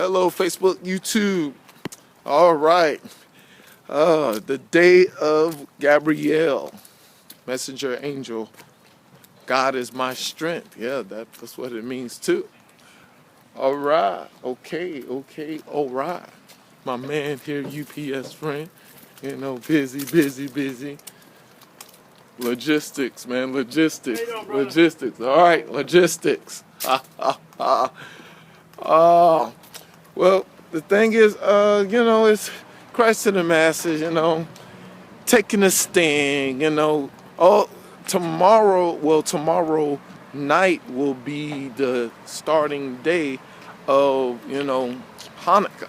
Hello, Facebook, YouTube. All right. The day of Gabriel, messenger angel. God is my strength. Yeah, that's what it means too. All right. Okay. All right. My man here, UPS friend. Busy. Logistics, man. Logistics. Logistics. All right. Logistics. Well, the thing is, it's Christ to the masses, taking a stand, tomorrow night will be the starting day of, Hanukkah.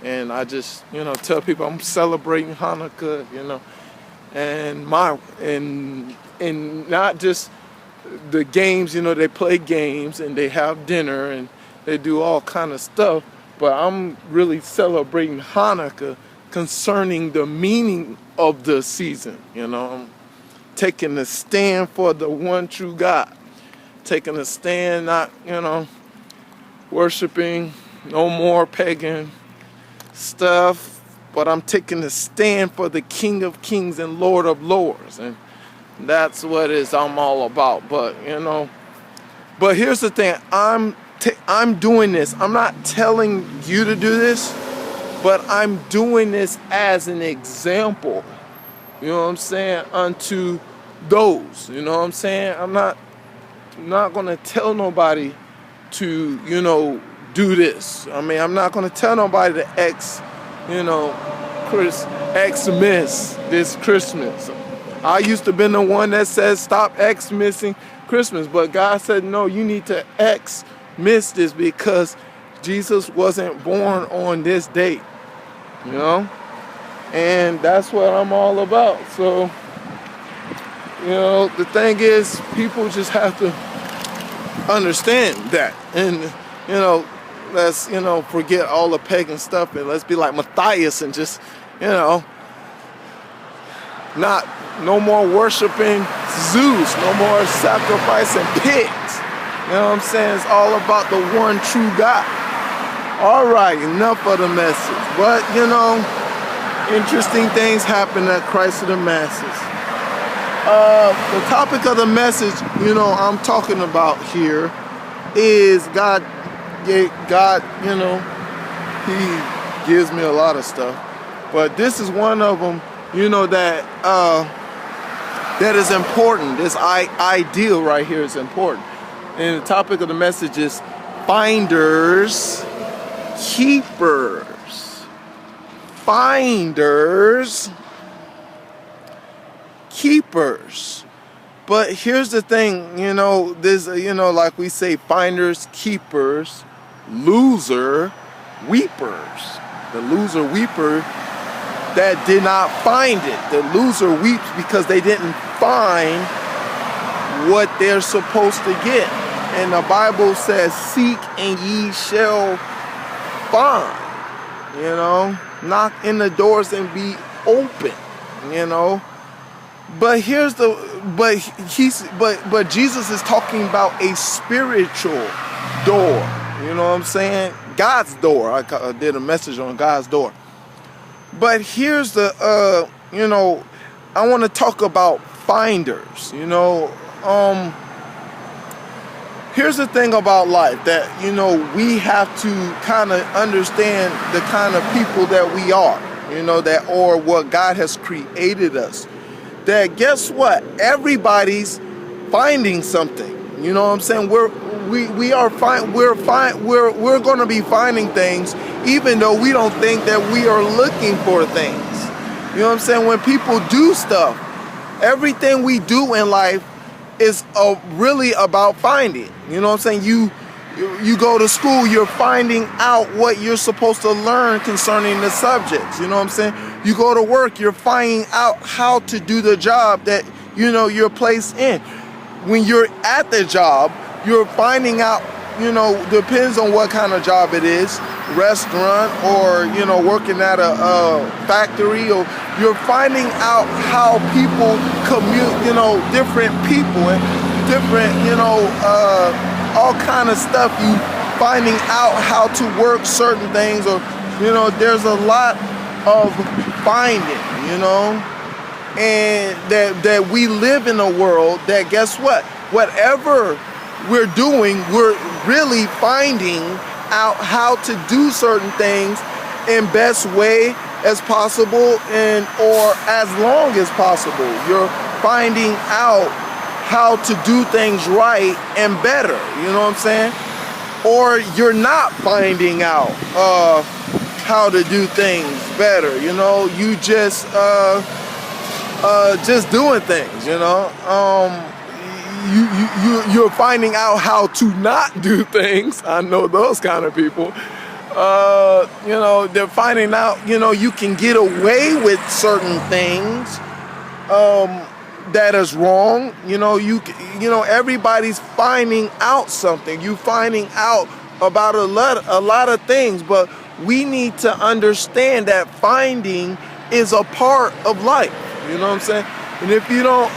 And I just, tell people I'm celebrating Hanukkah, and not just the games, they play games and they have dinner and they do all kind of stuff, but I'm really celebrating Hanukkah concerning the meaning of the season, I'm taking a stand for the one true God, taking a stand, not, worshiping no more pagan stuff, but I'm taking a stand for the King of Kings and Lord of Lords, and that's what I'm all about. But but here's the thing, I'm doing this. I'm not telling you to do this, but I'm doing this as an example. You know what I'm saying? Unto those. You know what I'm saying? I'm not gonna tell nobody to do this. I mean, I'm not gonna tell nobody to Xmas this Christmas. I used to be the one that says stop Xmasing Christmas, but God said no, you need to Xmas this because Jesus wasn't born on this date, and that's what I'm all about. So, the thing is, people just have to understand that, and let's forget all the pagan stuff and let's be like Matthias and just no more worshiping Zeus, no more sacrificing pigs. You know what I'm saying? It's all about the one true God. All right, enough of the message. But interesting things happen at Christ of the masses. The topic of the message, I'm talking about here is God. God, He gives me a lot of stuff, but this is one of them, that is important. This ideal right here is important. And the topic of the message is finders, keepers. Finders, keepers. But here's the thing, this, like we say, finders, keepers, loser, weepers. The loser weeper that did not find it. The loser weeps because they didn't find what they're supposed to get. And the Bible says, seek and ye shall find. Knock in the doors and be open. But but Jesus is talking about a spiritual door. You know what I'm saying? God's door. I did a message on God's door. But here's the I want to talk about finders. Here's the thing about life that we have to kind of understand the kind of people that we are, that or what God has created us. That guess what? Everybody's finding something. You know what I'm saying? We're going to be finding things even though we don't think that we are looking for things. You know what I'm saying? When people do stuff, everything we do in life is really about finding. You know what I'm saying? You go to school, you're finding out what you're supposed to learn concerning the subjects. You know what I'm saying? You go to work, you're finding out how to do the job that you're placed in. When you're at the job, you're finding out, depends on what kind of job it is, restaurant or, working at a factory, or you're finding out how people commute, different people and different, all kind of stuff you finding out how to work certain things, or there's a lot of finding, and that we live in a world that, guess what, whatever we're doing, we're really finding out how to do certain things in best way as possible, and or as long as possible. You're finding out how to do things right and better, you know what I'm saying? Or you're not finding out how to do things better, you just doing things, you're finding out how to not do things. I know those kind of people. They're finding out, you can get away with certain things that is wrong. Everybody's finding out something. You finding out about a lot of things, but we need to understand that finding is a part of life. You know what I'm saying? And if you don't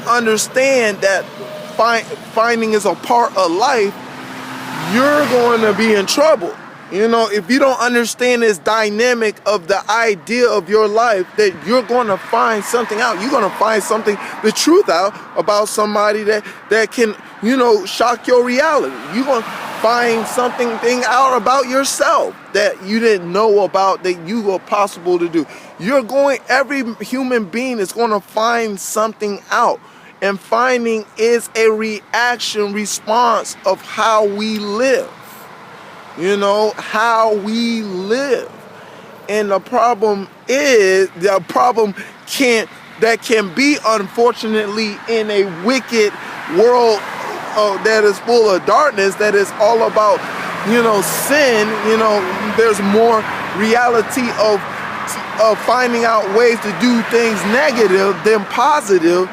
understand that finding is a part of life, you're going to be in trouble. If you don't understand this dynamic of the idea of your life, that you're going to find something out. You're going to find the truth out about somebody that can, shock your reality. You're going to find something out about yourself that you didn't know about, that you were possible to do. Every human being is going to find something out. And finding is a response of how we live. How we live. And the problem can be, unfortunately, in a wicked world that is full of darkness, that is all about, sin. There's more reality of finding out ways to do things negative than positive.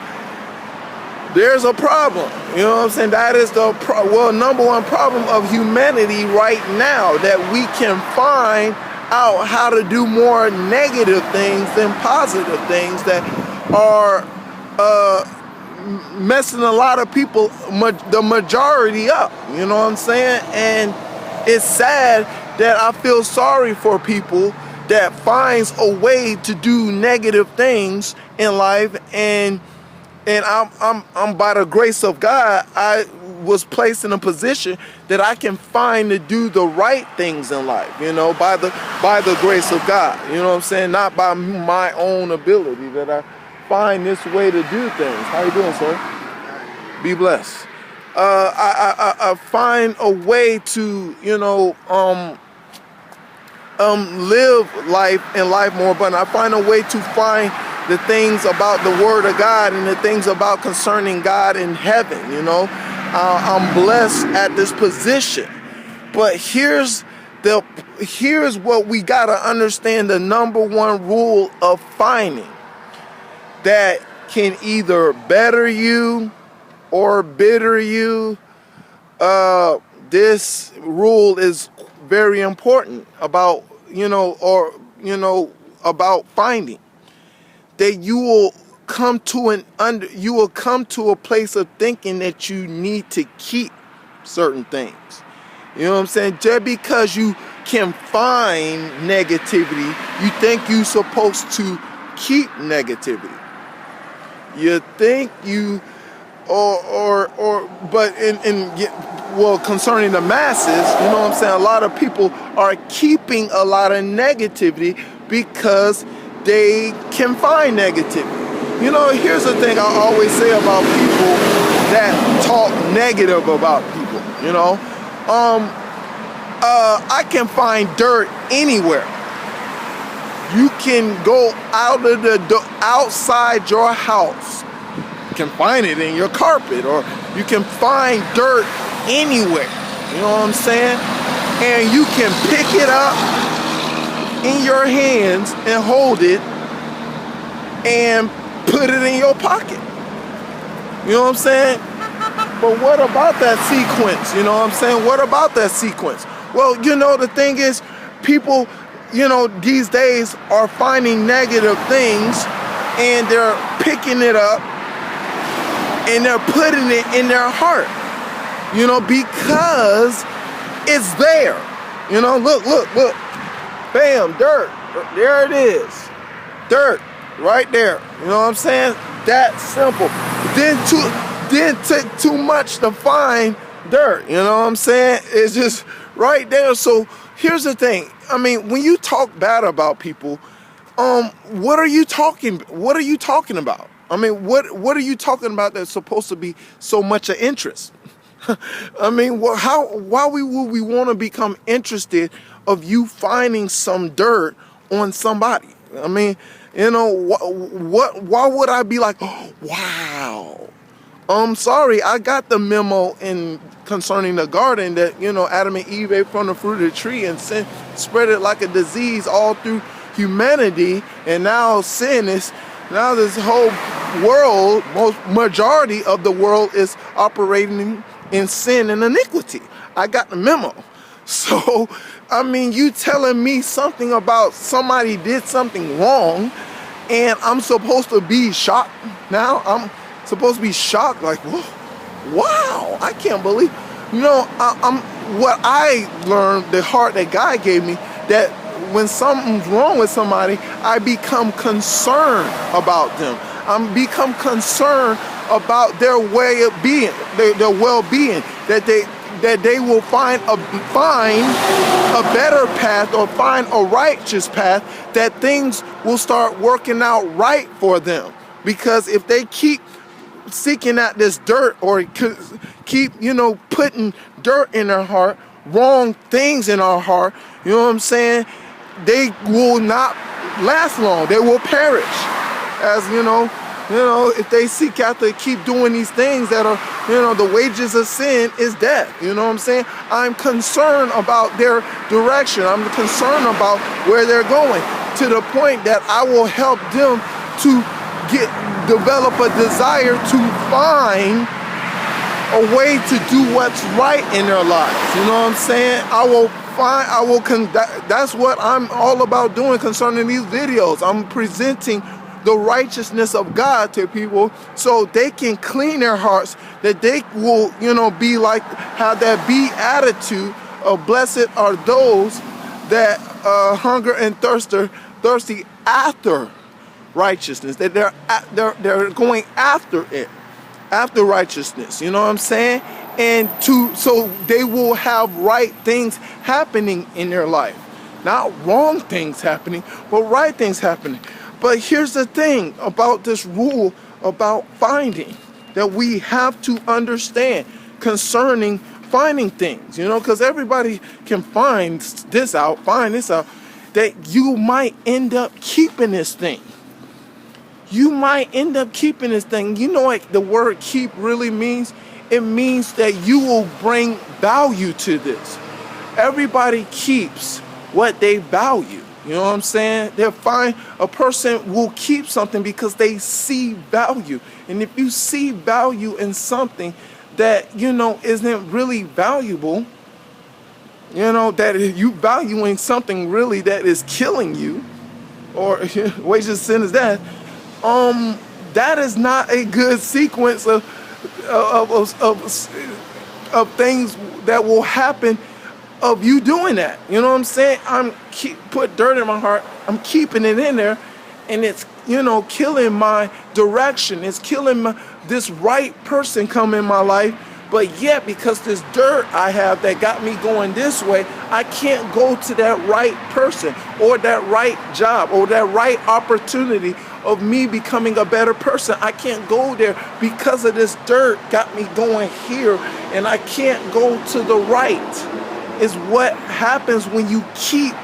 There's a problem, you know what I'm saying? That is the number one problem of humanity right now, that we can find out how to do more negative things than positive things that are messing a lot of people, the majority, up, you know what I'm saying? And it's sad that I feel sorry for people that finds a way to do negative things in life, and I'm by the grace of God, I was placed in a position that I can find to do the right things in life, by the grace of God, you know what I'm saying? Not by my own ability, that I find this way to do things. How you doing, sir? Be blessed. I find a way to, live life and life more abundant. I find a way to find the things about the Word of God and the things about concerning God in heaven, I'm blessed at this position. But here's what we got to understand, the number one rule of finding that can either better you or bitter you. This rule is very important about, about finding. That you will come to a place of thinking that you need to keep certain things. You know what I'm saying? Just because you can find negativity, you think you're supposed to keep negativity. You think you, but concerning the masses, you know what I'm saying? A lot of people are keeping a lot of negativity because they can find negativity. Here's the thing I always say about people that talk negative about people. I can find dirt anywhere. You can go outside your house. You can find it in your carpet, or you can find dirt anywhere. You know what I'm saying? And you can pick it up in your hands and hold it and put it in your pocket. You know what I'm saying? But what about that sequence? You know what I'm saying? What about that sequence? Well, the thing is, people, these days are finding negative things, and they're picking it up and they're putting it in their heart. you know, because it's there. You know, look, bam, dirt, there it is, dirt, right there. You know what I'm saying? That simple. Didn't take too much to find dirt. You know what I'm saying? It's just right there. So here's the thing. I mean, when you talk bad about people, what are you talking about? I mean, what are you talking about that's supposed to be so much of interest? I mean, why would we want to become interested of you finding some dirt on somebody? I mean, you know, why would I be like, oh, wow? Sorry, I got the memo concerning the garden that, you know, Adam and Eve ate from the fruit of the tree and sin spread it like a disease all through humanity, and now now this whole world, majority of the world is operating in sin and iniquity. I got the memo. So, I mean, you telling me something about somebody did something wrong, and I'm supposed to be shocked now? I'm supposed to be shocked, like, whoa, wow, I can't believe. You know, what I learned, the heart that God gave me, that when something's wrong with somebody, I become concerned about them. I'm become concerned about their way of being, their well-being, that they will find a better path or find a righteous path, that things will start working out right for them. Because if they keep seeking out this dirt, or keep, you know, putting dirt in their heart, wrong things in our heart, you know what I'm saying, they will not last long. They will perish. As you know, if they seek out to keep doing these things that are, you know, the wages of sin is death. You know what I'm saying? I'm concerned about their direction. I'm concerned about where they're going, to the point that I will help them to develop a desire to find a way to do what's right in their lives. You know what I'm saying? That's what I'm all about doing concerning these videos. I'm presenting the righteousness of God to people so they can clean their hearts, that they will, you know, be like, have that be attitude of blessed are those that hunger and thirsty after righteousness, that they're going after it, after righteousness. You know what I'm saying? And so they will have right things happening in their life, not wrong things happening, but right things happening. But here's the thing about this rule about finding, that we have to understand concerning finding things, you know, because everybody can find this out, that you might end up keeping this thing. You might end up keeping this thing. You know what the word keep really means? It means that you will bring value to this. Everybody keeps what they value. You know what I'm saying? A person will keep something because they see value. And if you see value in something that, you know, isn't really valuable, you know, that you valuing something really that is killing you, or wages of sin is death, that is not a good sequence of things that will happen of you doing that. You know what I'm saying? Put dirt in my heart, I'm keeping it in there, and it's, you know, killing my direction. It's killing this right person come in my life. But yet, because this dirt I have that got me going this way, I can't go to that right person, or that right job, or that right opportunity of me becoming a better person. I can't go there because of this dirt got me going here, and I can't go to the right. Is what happens when you keep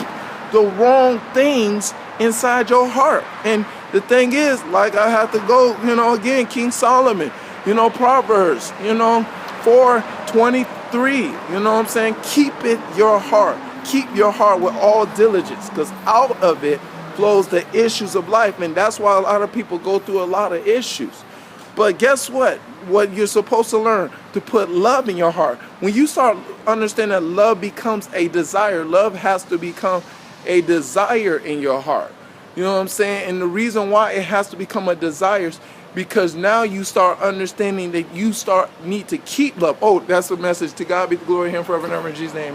the wrong things inside your heart. And the thing is, like, I have to go, you know, again, King Solomon, you know, Proverbs, you know, 4:23, you know what I'm saying? Keep it your heart. Keep your heart with all diligence, because out of it flows the issues of life. And that's why a lot of people go through a lot of issues. But guess what? What you're supposed to learn, to put love in your heart. When you start understanding that love becomes a desire, love has to become a desire in your heart. You know what I'm saying? And the reason why it has to become a desire because now you start understanding that you need to keep love. Oh, that's a message. To God be the glory, him forever and ever in Jesus' name.